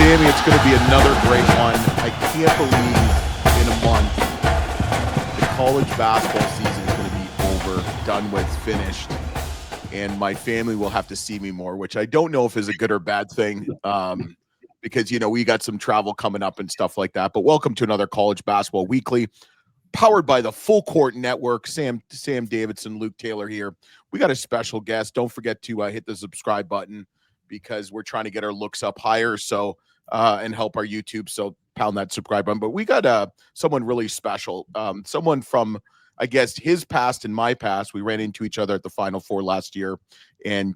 Sammy, it's going to be another great one. I can't believe in a month the college basketball season is going to be over, done with, finished, and my family will have to see me more, which I don't know if is a good or bad thing, because, you know, we got some travel coming up and stuff like that. But welcome to another College Basketball Weekly, powered by the Full Court Network. Sam Davidson, Luke Taylor here. We got a special guest. Don't forget to hit the subscribe button, because we're trying to get our looks up higher, so and help our YouTube. So pound that subscribe button. But we got someone really special, someone from, I guess, his past and my past. We ran into each other at the Final Four last year, and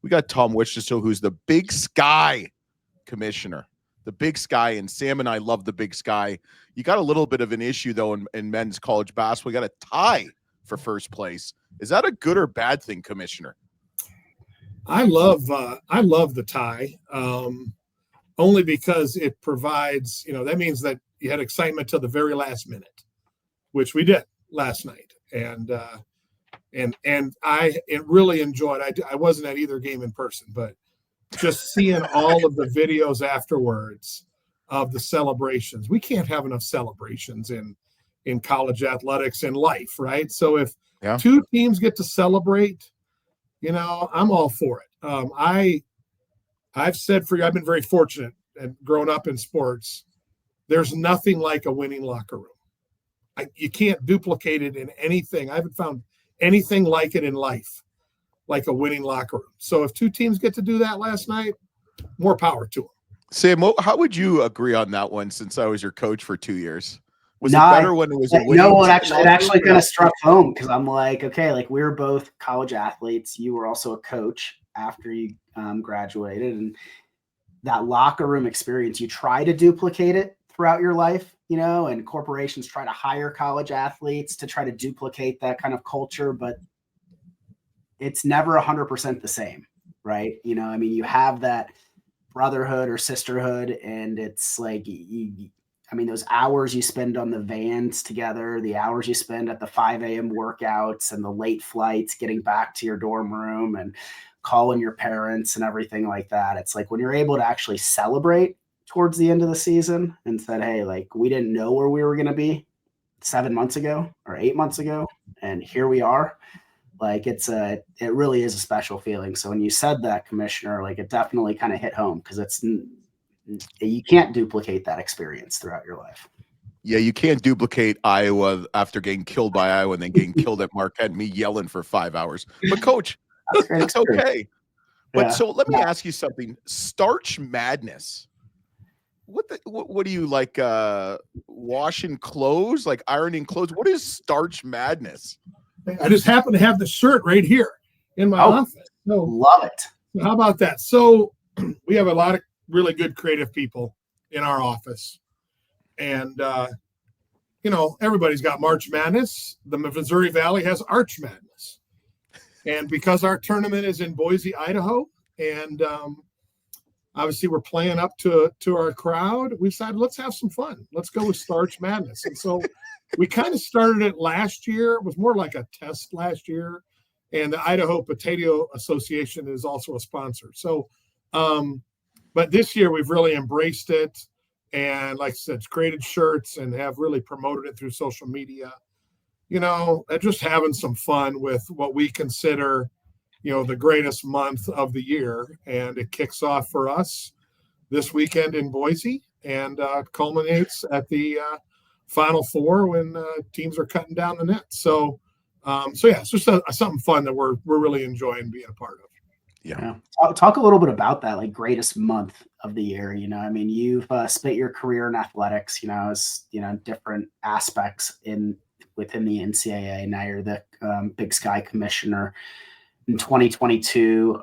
we got Tom Wistrcill, who's the Big Sky commissioner. The Big Sky, and Sam and I love the Big Sky. You got a little bit of an issue though in men's college basketball. You got a tie for first place. Is that a good or bad thing, Commissioner? I love the tie, only because it provides, that means that you had excitement till the very last minute, which we did last night, and I really enjoyed. I wasn't at either game in person, but just seeing all of the videos afterwards of the celebrations. We can't have enough celebrations in college athletics and life, right? So if two teams get to celebrate, I'm all for it. I've said for you, I've been very fortunate and grown up in sports. There's nothing like a winning locker room. You can't duplicate it in anything. I haven't found anything like it in life, like a winning locker room. So if two teams get to do that last night, more power to them. Sam, how would you agree on that one, since I was your coach for 2 years? Was it better when it was a winning? No, it actually kind of struck home, because I'm like, okay, like, we were both college athletes. You were also a coach after you graduated, and that locker room experience, you try to duplicate it throughout your life, and corporations try to hire college athletes to try to duplicate that kind of culture, but it's never 100% the same, right? You have that brotherhood or sisterhood, and it's like, those hours you spend on the vans together, the hours you spend at the 5 a.m. workouts and the late flights getting back to your dorm room and calling your parents and everything like that. It's like when you're able to actually celebrate towards the end of the season and said, hey, like, we didn't know where we were going to be 7 months ago or 8 months ago, and here we are. Like, it really is a special feeling. So when you said that, Commissioner, like, it definitely kind of hit home, because you can't duplicate that experience throughout your life. Yeah, you can't duplicate Iowa after getting killed by Iowa and then getting killed at Marquette and me yelling for 5 hours. But Coach, it's okay. But so let me ask you something. Starch Madness. What do you like? Washing clothes, like ironing clothes? What is Starch Madness? I just happen to have the shirt right here in my office. So, love it. How about that? So we have a lot of really good creative people in our office, and everybody's got March Madness. The Missouri Valley has Arch Madness, and because our tournament is in Boise, Idaho, and obviously we're playing up to our crowd, we decided, let's have some fun. Let's go with Starch Madness. And so we kind of started it last year. It was more like a test last year, and the Idaho Potato Association is also a sponsor. So but this year we've really embraced it, and like I said, created shirts and have really promoted it through social media, and just having some fun with what we consider, the greatest month of the year. And it kicks off for us this weekend in Boise, and culminates at the Final Four when teams are cutting down the net. So it's just something fun that we're really enjoying being a part of. Yeah. Talk a little bit about that, like, greatest month of the year. You've spent your career in athletics, as different aspects within the NCAA. Now you're the Big Sky Commissioner. In 2022,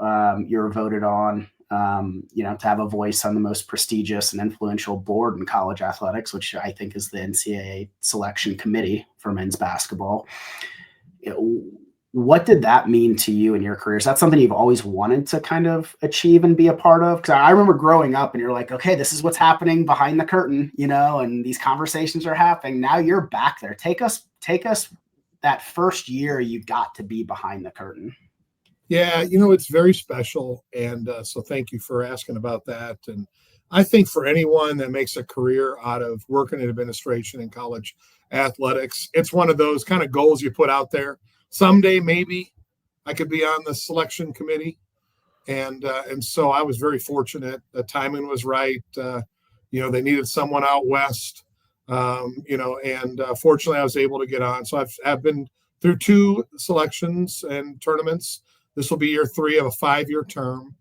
you're voted on, to have a voice on the most prestigious and influential board in college athletics, which I think is the NCAA Selection Committee for men's basketball. What did that mean to you in your career? Is that something you've always wanted to kind of achieve and be a part of? Because I remember growing up and you're like, okay, this is what's happening behind the curtain, and these conversations are happening. Now you're back there. Take us that first year you got to be behind the curtain. Yeah, it's very special. And so thank you for asking about that. And I think for anyone that makes a career out of working in administration in college athletics, it's one of those kind of goals you put out there. Someday, maybe I could be on the selection committee. And so I was very fortunate. The timing was right. They needed someone out west, and fortunately I was able to get on. So I've been through 2 selections and tournaments. This will be year 3 of a 5-year term.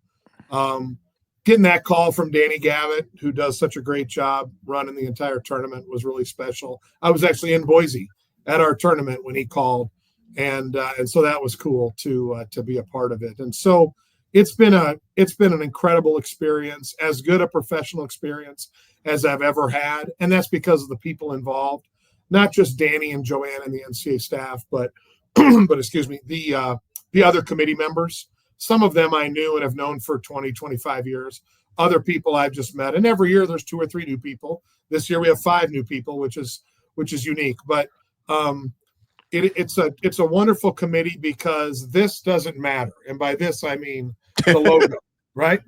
Getting that call from Danny Gavitt, who does such a great job running the entire tournament, was really special. I was actually in Boise at our tournament when he called, and so that was cool to be a part of it. And so it's been an incredible experience, as good a professional experience as I've ever had, and that's because of the people involved, not just Danny and Joanne and the NCAA staff, but excuse me, the other committee members. Some of them I knew and have known for 20, 25 years. Other people I've just met, and every year there's 2 or 3 new people. This year we have 5 new people, which is unique. But it's a wonderful committee because this doesn't matter, and by this I mean the logo, right?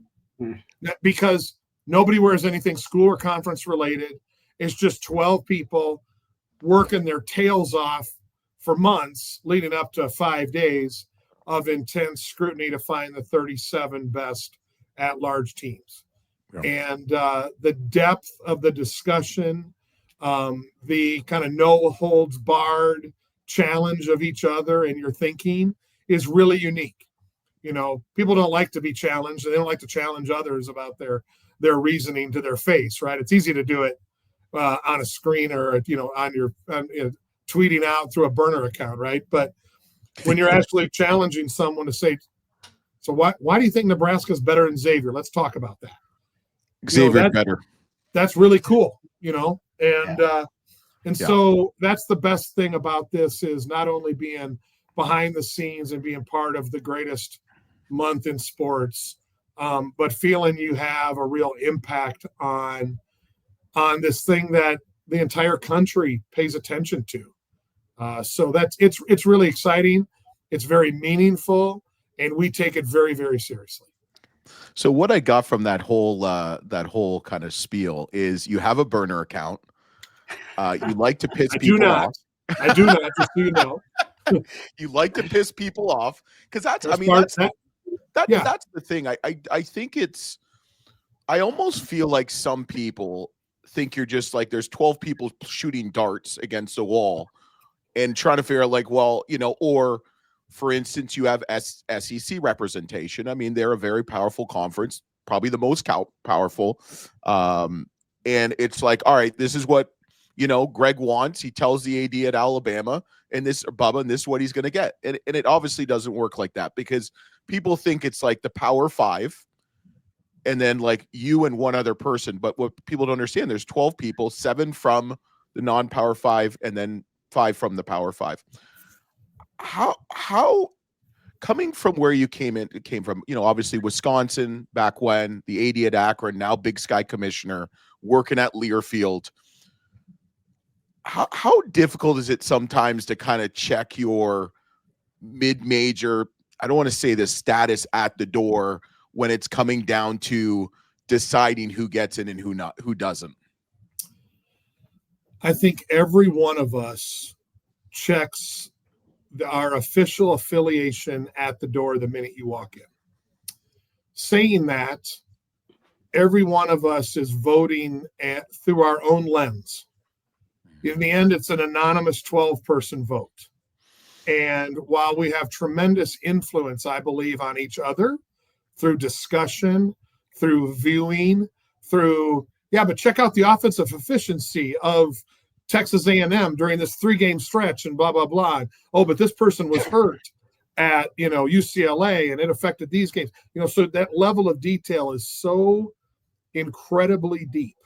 Because nobody wears anything school or conference related. It's just 12 people working their tails off for months leading up to 5 days of intense scrutiny to find the 37 best at-large teams. Yeah. And the depth of the discussion, the kind of no-holds-barred challenge of each other and your thinking is really unique. People don't like to be challenged. They don't like to challenge others about their reasoning to their face, right? It's easy to do it on a screen or, on tweeting out through a burner account, right? But when you're actually challenging someone to say, so why do you think Nebraska's better than Xavier? Let's talk about that. Xavier's better. That's really cool, and so that's the best thing about this is not only being behind the scenes and being part of the greatest month in sports, but feeling you have a real impact on this thing that the entire country pays attention to. So it's really exciting. It's very meaningful, and we take it very, very seriously. So what I got from that whole kind of spiel is you have a burner account. You like to piss people off. I do not, just so you know. You like to piss people off because that's the thing. I think I almost feel like some people think you're just like there's 12 people shooting darts against a wall and trying to figure out like, well, or for instance, you have SEC representation. I mean, they're a very powerful conference, probably the most powerful. And it's like, all right, this is what, Greg wants. He tells the AD at Alabama and this is what he's going to get. And it obviously doesn't work like that because people think it's like the Power 5 and then like you and one other person. But what people don't understand, there's 12 people, 7 from the non-Power 5 and then 5 from the Power 5. How coming from where you came from, obviously Wisconsin back when, the AD at Akron, now Big Sky commissioner, working at Learfield. How difficult is it sometimes to kind of check your mid-major, I don't want to say the status at the door when it's coming down to deciding who gets in and who doesn't? I think every one of us checks our official affiliation at the door the minute you walk in. Saying that, every one of us is voting through our own lens. In the end, it's an anonymous 12-person vote. And while we have tremendous influence, I believe, on each other through discussion, through viewing, but check out the offensive efficiency of Texas A&M during this 3-game stretch and blah, blah, blah. Oh, but this person was hurt at, UCLA and it affected these games. So that level of detail is so incredibly deep.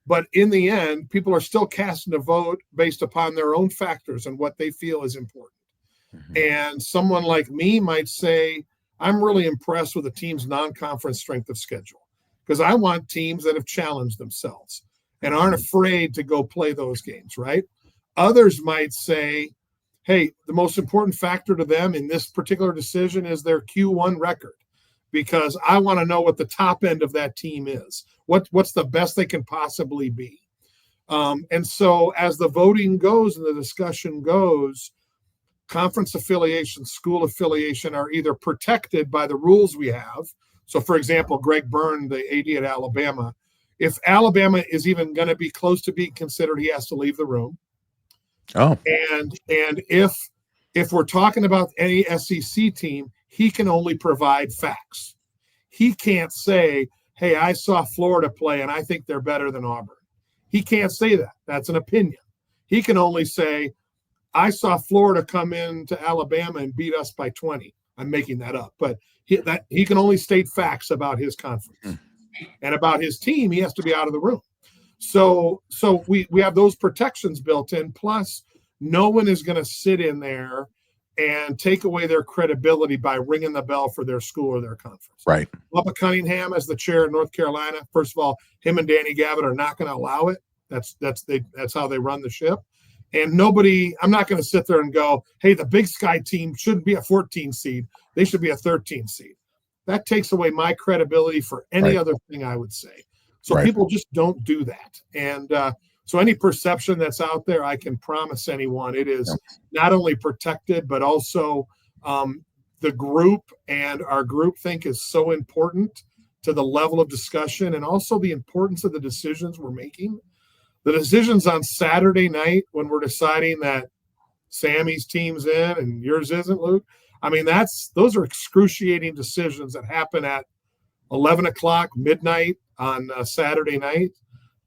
But in the end, people are still casting a vote based upon their own factors and what they feel is important. Mm-hmm. And someone like me might say, I'm really impressed with the team's non-conference strength of schedule because I want teams that have challenged themselves and aren't afraid to go play those games, right? Others might say, hey, the most important factor to them in this particular decision is their Q1 record because I want to know what the top end of that team is. what's the best they can possibly be. And so as the voting goes and the discussion goes, conference affiliation, school affiliation are either protected by the rules we have. So, for example, Greg Byrne, the AD at Alabama, if Alabama is even going to be close to being considered, he has to leave the room. Oh, and if we're talking about any SEC team, he can only provide facts. He can't say, hey, I saw Florida play and I think they're better than Auburn. He can't say that. That's an opinion. He can only say, I saw Florida come into Alabama and beat us by 20. I'm making that up, but he can only state facts about his conference. And about his team, he has to be out of the room. So we have those protections built in. Plus, no one is going to sit in there and take away their credibility by ringing the bell for their school or their conference. right. Bubba Cunningham as the chair in North Carolina. First of all, him and Danny Gavitt are not going to allow it. That's how they run the ship. And I'm not going to sit there and go, hey, the Big Sky team shouldn't be a 14 seed. They should be a 13 seed. That takes away my credibility for any other thing I would say. So people just don't do that. And so any perception that's out there, I can promise anyone it is not only protected, but also the group and our groupthink is so important to the level of discussion and also the importance of the decisions we're making. The decisions on Saturday night when we're deciding that Sammy's team's in and yours isn't, Luke. I mean, those are excruciating decisions that happen at 11 o'clock, midnight on Saturday night.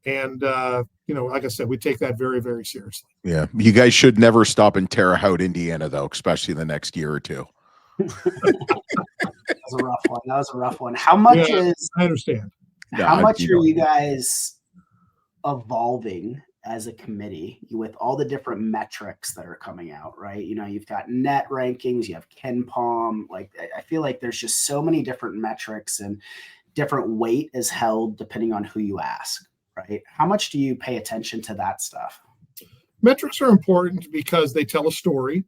And, like I said, we take that very, very seriously. Yeah. You guys should never stop in Terre Haute, Indiana, though, especially in the next year or two. That was a rough one. How much I understand. How much are you guys evolving as a committee with all the different metrics that are coming out, right? You've got net rankings, you have KenPom. Like, I feel like there's just so many different metrics and different weight is held depending on who you ask, right? How much do you pay attention to that stuff? Metrics are important because they tell a story.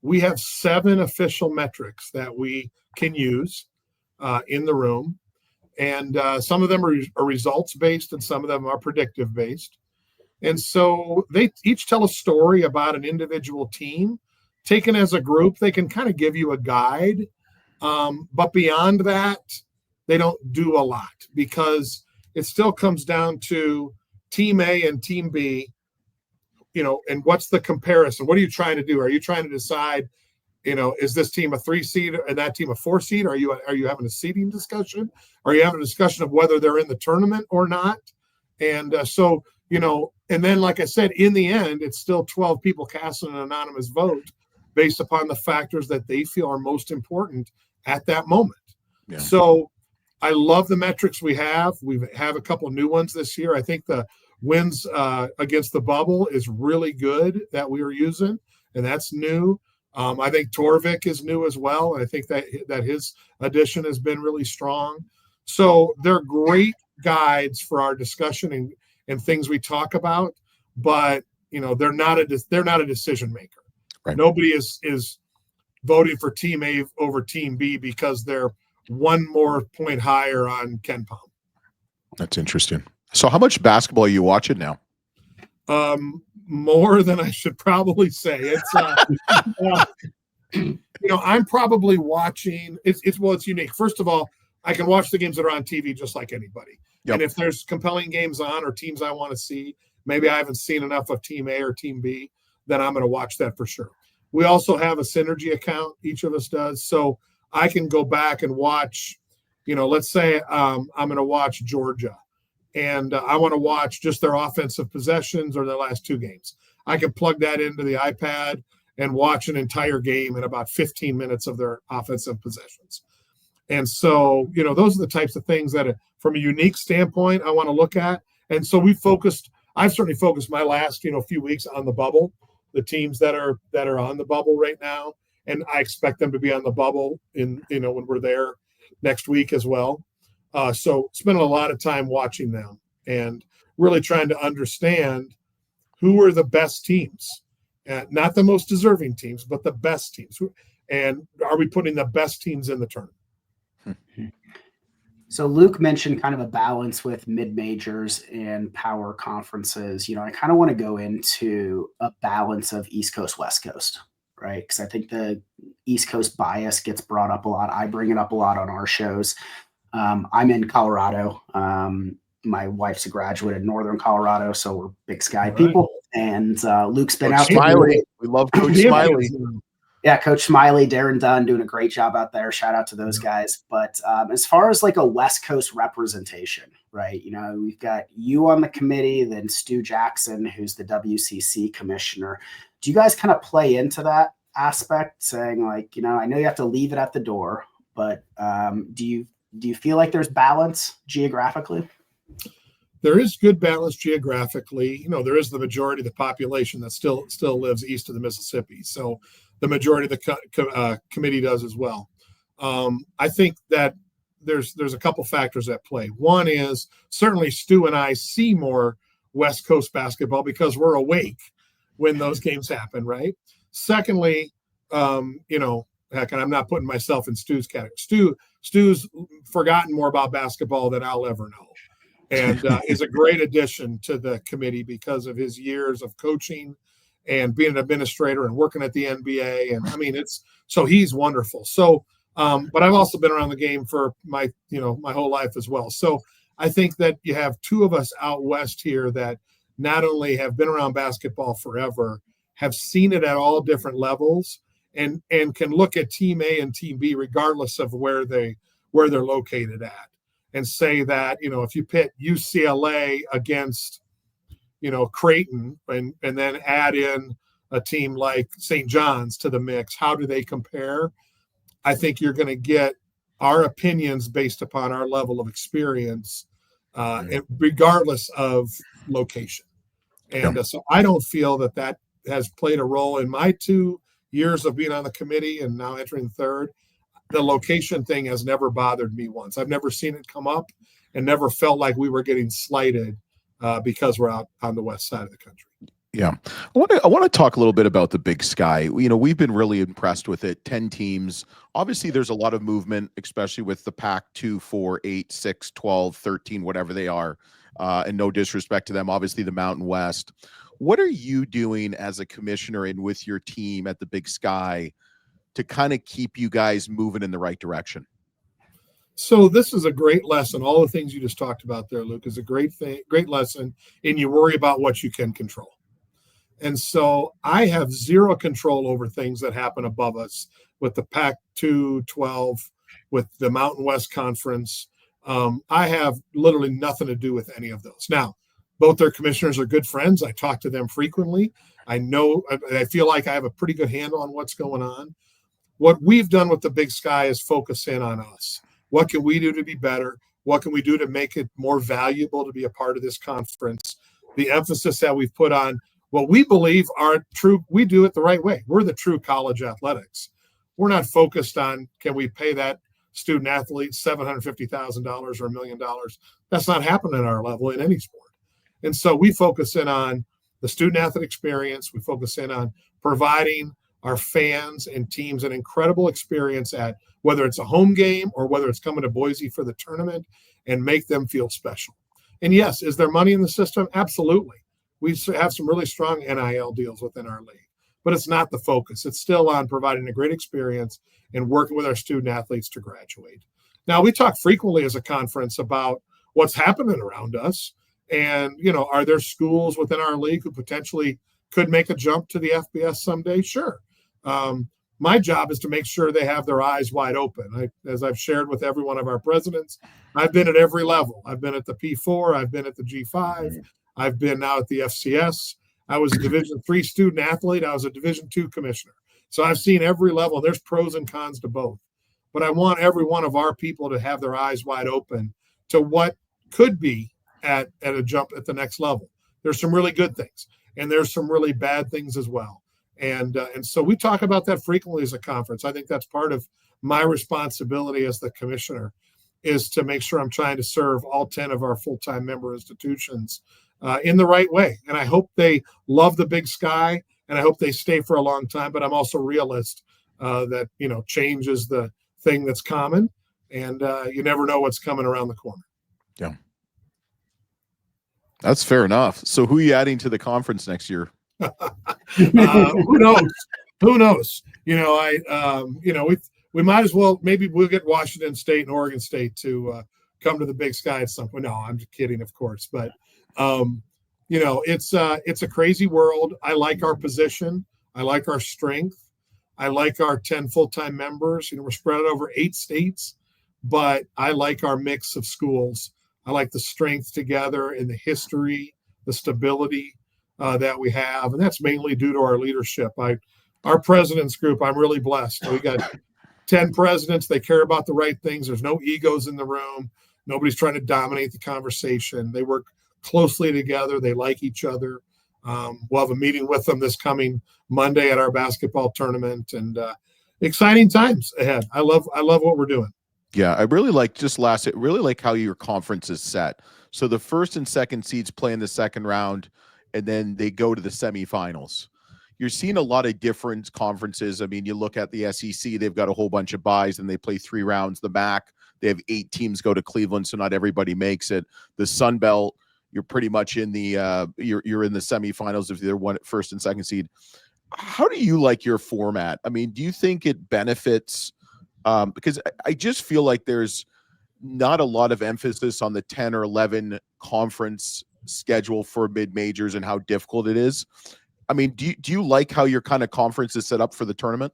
We have 7 official metrics that we can use in the room. And some of them are results-based and some of them are predictive-based. And so they each tell a story about an individual team. Taken as a group, they can kind of give you a guide. But beyond that, they don't do a lot because it still comes down to Team A and Team B, and what's the comparison? What are you trying to do? Are you trying to decide, is this team a 3 seed and that team a 4 seed? Are you having a seeding discussion? Are you having a discussion of whether they're in the tournament or not? And and then, like I said, in the end, it's still 12 people casting an anonymous vote based upon the factors that they feel are most important at that moment. Yeah. So I love the metrics we have. We have a couple of new ones this year. I think the wins against the bubble is really good that we are using, and that's new. I think Torvik is new as well. And I think that his addition has been really strong. So they're great guides for our discussion and things we talk about, but they're not a decision maker. Right. Nobody is voting for Team A over Team B because they're one more point higher on KenPom. That's interesting. So how much basketball are you watching now? More than I should probably say. It's I'm probably watching. It's unique. First of all, I can watch the games that are on TV just like anybody. Yep. And if there's compelling games on or teams I want to see, maybe I haven't seen enough of Team A or Team B, then I'm going to watch that for sure. We also have a Synergy account. Each of us does. So I can go back and watch, let's say I'm going to watch Georgia and I want to watch just their offensive possessions or their last 2 games. I can plug that into the iPad and watch an entire game in about 15 minutes of their offensive possessions. And so, those are the types of things that from a unique standpoint, I want to look at. And so I've certainly focused my last, few weeks on the bubble, the teams that are on the bubble right now. And I expect them to be on the bubble when we're there next week as well. So spending a lot of time watching them and really trying to understand who are the best teams, not the most deserving teams, but the best teams. And are we putting the best teams in the tournament? So Luke mentioned kind of a balance with mid-majors and power conferences. I kind of want to go into a balance of East Coast, West Coast, right? Because I think the East Coast bias gets brought up a lot. I bring it up a lot on our shows. I'm in Colorado. My wife's a graduate in Northern Colorado, so we're Big Sky people. And Luke's been out Smiley. We love Coach Smiley. Yeah, Coach Smiley, Darren Dunn doing a great job out there. Shout out to those guys. But as far as like a West Coast representation, right? We've got you on the committee, then Stu Jackson, who's the WCC commissioner. Do you guys kind of play into that aspect, saying like, I know you have to leave it at the door, but do you feel like there's balance geographically? There is good balance geographically. There is the majority of the population that still lives east of the Mississippi. So the majority of the committee does as well. I think that there's a couple factors at play. One is certainly Stu and I see more West Coast basketball because we're awake when those games happen, right? Secondly, heck, and I'm not putting myself in Stu's category. Stu's forgotten more about basketball than I'll ever know. And is a great addition to the committee because of his years of coaching and being an administrator and working at the NBA. And I mean, so he's wonderful. So, but I've also been around the game for my whole life as well. So I think that you have two of us out West here that not only have been around basketball forever, have seen it at all different levels and can look at team A and team B, regardless of where they're located at, and say that, if you pit UCLA against, Creighton and then add in a team like St. John's to the mix, how do they compare? I think you're going to get our opinions based upon our level of experience, and regardless of location. And so I don't feel that has played a role in my 2 years of being on the committee and now entering third. The location thing has never bothered me once. I've never seen it come up and never felt like we were getting slighted because we're out on the west side of the country. Yeah. I want to talk a little bit about the Big Sky. We've been really impressed with it. 10 teams. Obviously, there's a lot of movement, especially with the Pac 2, 4, 8, 6, 12, 13, whatever they are. And no disrespect to them, obviously the Mountain West. What are you doing as a commissioner and with your team at the Big Sky to kind of keep you guys moving in the right direction? So this is a great lesson. All the things you just talked about there, Luke, is a great lesson. And you worry about what you can control. And so I have zero control over things that happen above us with the Pac-2, 12, with the Mountain West Conference. I have literally nothing to do with any of those. Now, both their commissioners are good friends. I talk to them frequently. I feel like I have a pretty good handle on what's going on. What we've done with the Big Sky is focus in on us. What can we do to be better? What can we do to make it more valuable to be a part of this conference? The emphasis that we've put on what we believe are true, we do it the right way. We're the true college athletics. We're not focused on, can we pay that student athlete $750,000 or $1 million? That's not happening at our level in any sport. And so we focus in on the student athlete experience. We focus in on providing our fans and teams an incredible experience at whether it's a home game or whether it's coming to Boise for the tournament, and make them feel special. And yes, is there money in the system? Absolutely. We have some really strong NIL deals within our league, but it's not the focus. It's still on providing a great experience and working with our student athletes to graduate. Now, we talk frequently as a conference about what's happening around us. And, are there schools within our league who potentially could make a jump to the FBS someday? Sure. My job is to make sure they have their eyes wide open. As I've shared with every one of our presidents, I've been at every level. I've been at the P4, I've been at the G5, I've been now at the FCS. I was a Division III student athlete. I was a Division II commissioner. So I've seen every level. There's pros and cons to both. But I want every one of our people to have their eyes wide open to what could be at a jump at the next level. There's some really good things, and there's some really bad things as well. And so we talk about that frequently as a conference. I think that's part of my responsibility as the commissioner, is to make sure I'm trying to serve all 10 of our full-time member institutions in the right way. And I hope they love the Big Sky, and I hope they stay for a long time. But I'm also a realist that, change is the thing that's common. and you never know what's coming around the corner. Yeah. That's fair enough. So who are you adding to the conference next year? Who knows? Who knows? We might as well, maybe we'll get Washington State and Oregon State to come to the Big Sky at some point. No, I'm just kidding, of course. But, it's a crazy world. I like our position. I like our strength. I like our 10 full-time members. We're spread out over 8 states, but I like our mix of schools. I like the strength together and the history, the stability that we have. And that's mainly due to our leadership. Our president's group, I'm really blessed. We got 10 presidents. They care about the right things. There's no egos in the room. Nobody's trying to dominate the conversation. They work closely together. They like each other. We'll have a meeting with them this coming Monday at our basketball tournament, and exciting times ahead. I love what we're doing. Yeah, I really like how your conference is set. So the first and second seeds play in the second round, and then they go to the semifinals. You're seeing a lot of different conferences. I mean, you look at the SEC, they've got a whole bunch of buys, and they play 3 rounds. The MAC, they have 8 teams go to Cleveland, so not everybody makes it. The Sun Belt, you're pretty much in the you're in the semifinals if they're first and second seed. How do you like your format? I mean, do you think it benefits? Because I just feel like there's not a lot of emphasis on the 10 or 11 conference schedule for mid-majors and how difficult it is. I mean, do you like how your kind of conference is set up for the tournament?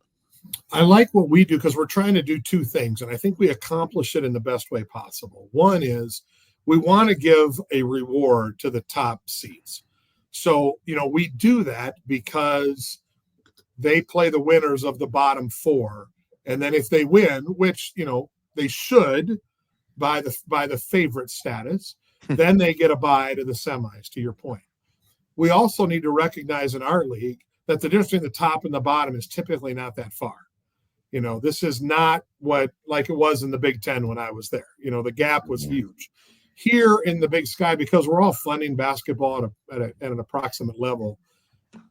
I like what we do because we're trying to do 2 things, and I think we accomplish it in the best way possible. One is we want to give a reward to the top seeds. So, we do that because they play the winners of the bottom 4. And then if they win, which, they should by the favorite status, then they get a bye to the semis, to your point. We also need to recognize in our league that the difference between the top and the bottom is typically not that far. This is not like it was in the Big Ten when I was there. The gap was huge. Here in the Big Sky, because we're all funding basketball at an approximate level,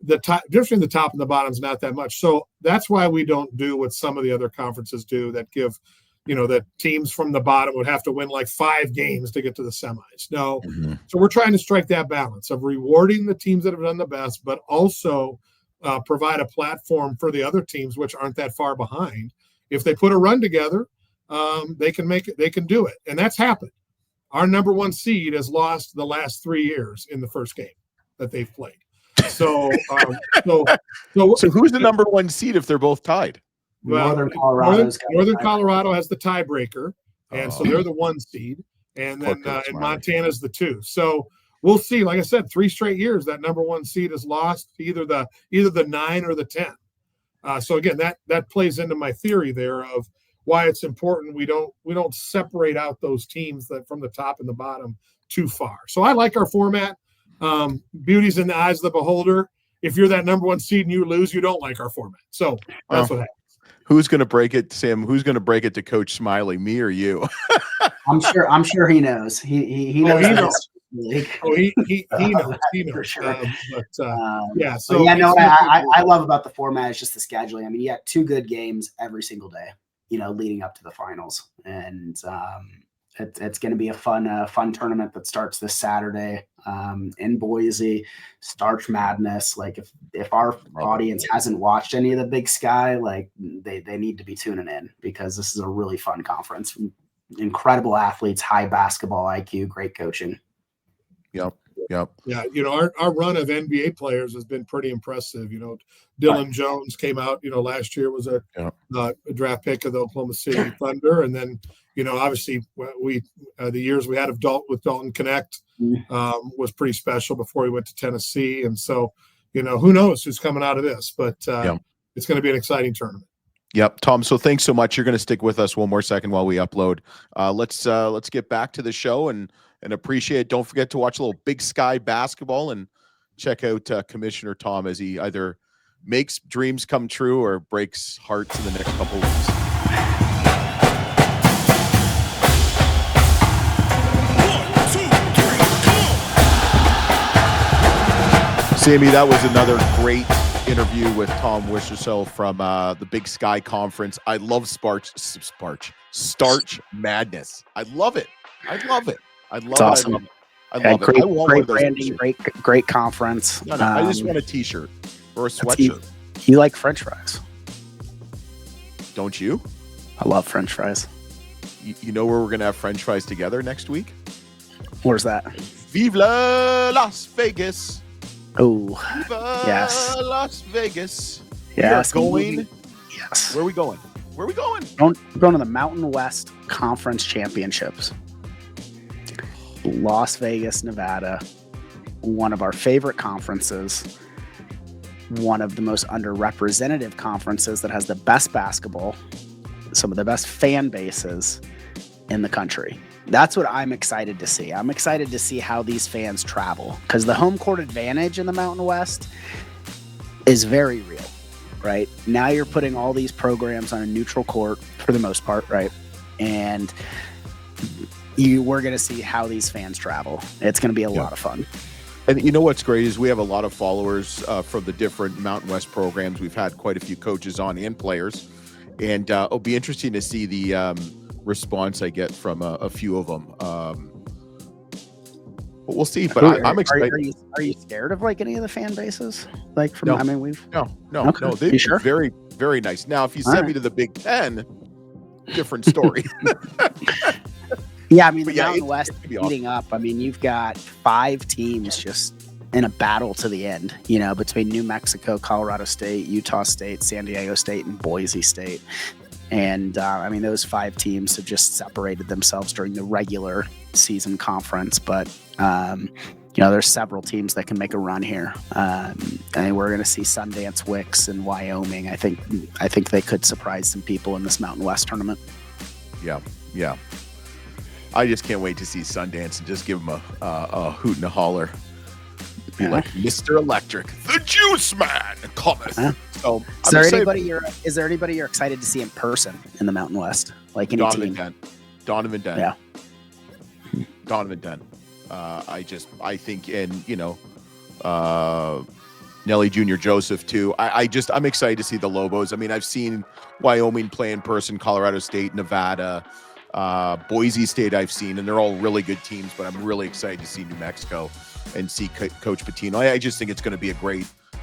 the difference between the top and the bottom is not that much. So that's why we don't do what some of the other conferences do that give, that teams from the bottom would have to win like 5 games to get to the semis. No. Mm-hmm. So we're trying to strike that balance of rewarding the teams that have done the best, but also provide a platform for the other teams, which aren't that far behind. If they put a run together, they can make it, they can do it. And that's happened. Our number 1 seed has lost the last 3 years in the first game that they've played. So who's the number 1 seed if they're both tied? Well, Northern Colorado has the tiebreaker, and so they're the 1 seed, and then and Montana's the 2. So we'll see. Like I said, 3 straight years that number 1 seed has lost either the 9 or the 10. So again, that plays into my theory there of why it's important we don't separate out those teams that from the top and the bottom too far. So I like our format. Beauty's in the eyes of the beholder. If you're that number 1 seed and you lose, you don't like our format. So that's what happens. Who's going to break it, Sam? Who's going to break it to Coach Smiley, me or you? I'm sure he knows. He knows. He knows. He knows. For sure. Yeah. So yeah, no. I love about the format is just the scheduling. I mean, you got 2 good games every single day, leading up to the finals, and it's going to be a fun tournament that starts this Saturday in Boise. Starch Madness. Like if our audience hasn't watched any of the Big Sky, like they need to be tuning in because this is a really fun conference. Incredible athletes, high basketball IQ, great coaching. Yep. Yeah, our run of NBA players has been pretty impressive. Dylan Jones came out. Last year was a draft pick of the Oklahoma City Thunder, and then obviously we the years we had of Dalton Connect was pretty special before he went to Tennessee, and so who knows who's coming out of this, but it's going to be an exciting tournament. Yep, Tom. So thanks so much. You're going to stick with us one more second while we upload. Let's get back to the show and appreciate it. Don't forget to watch a little Big Sky basketball and check out Commissioner Tom as he either makes dreams come true or breaks hearts in the next couple of weeks. 1, 2, 3, come on! Sammy, that was another great interview with Tom Wistrcill from the Big Sky Conference. I love Starch Madness. I love it. I love it. It's awesome. I love great, it. I want one great of those branding, great conference. No, I just want a T-shirt or a sweatshirt. You like French fries? Don't you? I love French fries. You know where we're gonna have French fries together next week? Where's that? Viva Las Vegas. Oh, Viva yes. Las Vegas. Yes. We are going. Yes. Where are we going? Where are we going? We're going to the Mountain West Conference Championships. Las Vegas, Nevada. One of our favorite conferences. One of the most underrepresented conferences that has the best basketball, some of the best fan bases in the country. That's what I'm excited to see. I'm excited to see how these fans travel, because the home court advantage in the Mountain West is very real, right? Now you're putting all these programs on a neutral court for the most part, right? And we're going to see how these fans travel. It's going to be a lot of fun. And you know what's great is we have a lot of followers from the different Mountain West programs. We've had quite a few coaches on and players, and it'll be interesting to see the response I get from a few of them. But we'll see. But I'm excited. Are you scared of like any of the fan bases? Like from, No. I mean, we've No. Okay. They've You sure? been very, very nice. Now, if you send me to the Big Ten, different story. Yeah, I mean, But the Mountain West heating up. I mean, you've got 5 teams just in a battle to the end, between New Mexico, Colorado State, Utah State, San Diego State, and Boise State. And, I mean, those 5 teams have just separated themselves during the regular season conference. But, there's several teams that can make a run here. And we're going to see Sundance, Wicks, and Wyoming. I think they could surprise some people in this Mountain West tournament. Yeah. I just can't wait to see Sundance and just give them a hoot and a holler. Be like Mr. Electric, the Juice Man cometh. So is there anybody you're excited to see in person in the Mountain West? Like any team? Donovan Dent. Yeah. Donovan Dent. I think, and Nelly Jr. Joseph too. I'm excited to see the Lobos. I mean, I've seen Wyoming play in person, Colorado State, Nevada. Boise State I've seen, and they're all really good teams, but I'm really excited to see New Mexico and see Coach Patino. I just think it's going to be a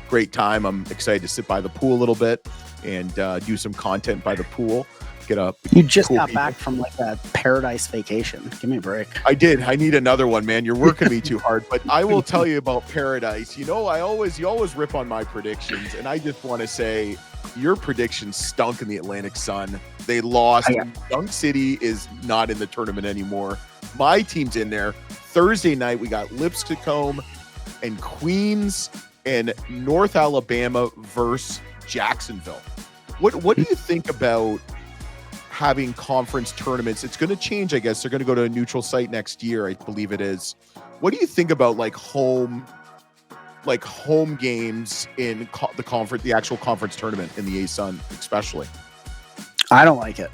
great time. I'm excited to sit by the pool a little bit and do some content by the pool. You just got back from like a paradise vacation. Give me a break. I did. I need another one, man. You're working me too hard, but I will tell you about paradise. You always rip on my predictions, and I just want to say your predictions stunk in the Atlantic Sun. They lost. Dunk City is not in the tournament anymore. My team's in there. Thursday night, we got Lipscomb and Queens and North Alabama versus Jacksonville. What do you think about having conference tournaments? It's going to change, I guess. They're going to go to a neutral site next year, I believe it is. What do you think about home games in the actual conference tournament in the ASUN, especially? I don't like it.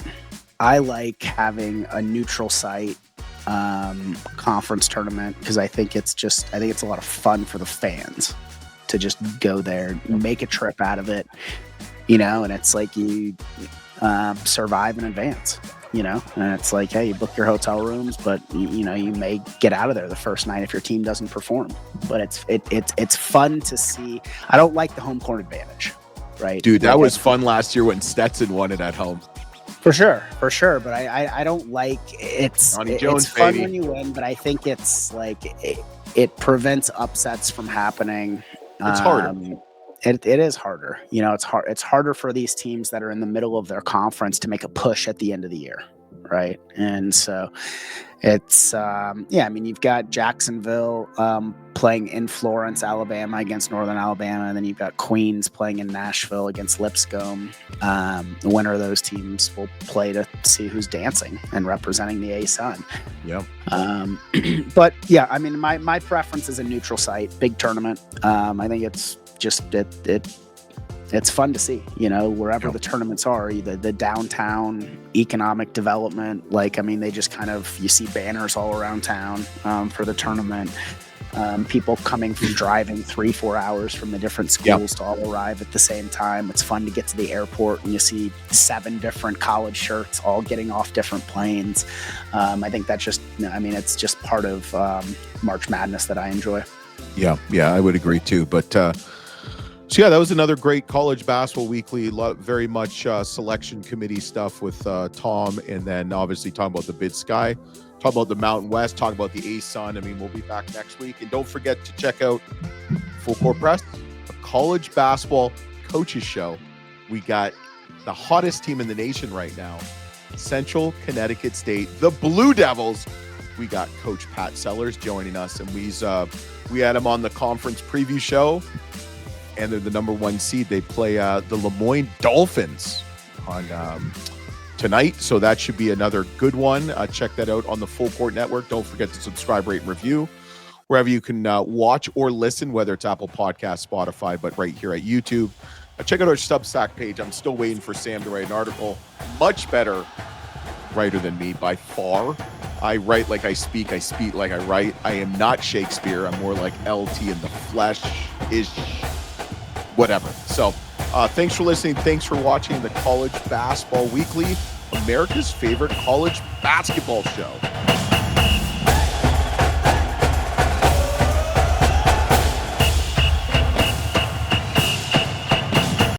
I like having a neutral site conference tournament because I think it's a lot of fun for the fans to just go there, make a trip out of it, and it's like you survive in advance, and it's like, hey, you book your hotel rooms, but you may get out of there the first night if your team doesn't perform. But it's fun to see. I don't like the home court advantage, right? Dude, that was fun last year when Stetson won it at home. For sure. But I don't like it's. Johnny Jones, it's fun baby. when you win, but I think it's like it prevents upsets from happening. It's harder. It is harder. It's harder for these teams that are in the middle of their conference to make a push at the end of the year, right? And so it's you've got Jacksonville playing in Florence, Alabama against Northern Alabama, and then you've got Queens playing in Nashville against Lipscomb. The winner of those teams will play to see who's dancing and representing the ASUN. Yeah. But yeah, I mean, my preference is a neutral site, big tournament. I think it's just it's fun to see, wherever the tournaments are, the downtown economic development. They just you see banners all around town for the tournament. People coming from driving 3-4 hours from the different schools to all arrive at the same time. It's fun to get to the airport and you see 7 different college shirts all getting off different planes. I think that's just, it's just part of March Madness that I enjoy. Yeah, I would agree too. But so yeah, that was another great college basketball weekly. Very much selection committee stuff with Tom, and then obviously talking about the Big Sky, talk about the Mountain West, talk about the ASUN. We'll be back next week, and don't forget to check out Full Court Press, a college basketball coaches show. We got the hottest team in the nation right now, Central Connecticut State, the Blue Devils. We got Coach Pat Sellers joining us, and we had him on the conference preview show, and they're the number 1 seed. They play the Lemoyne Dolphins on tonight, so that should be another good one. Check that out on the Full Court Network. Don't forget to subscribe, rate, and review wherever you can watch or listen, whether it's Apple Podcasts, Spotify, but right here at YouTube. Check out our Substack page. I'm still waiting for Sam to write an article. Much better writer than me by far. I write like I speak like I write. I am not Shakespeare. I'm more like LT in the flesh-ish, whatever. So thanks for listening. Thanks for watching the College Basketball Weekly, America's favorite college basketball show.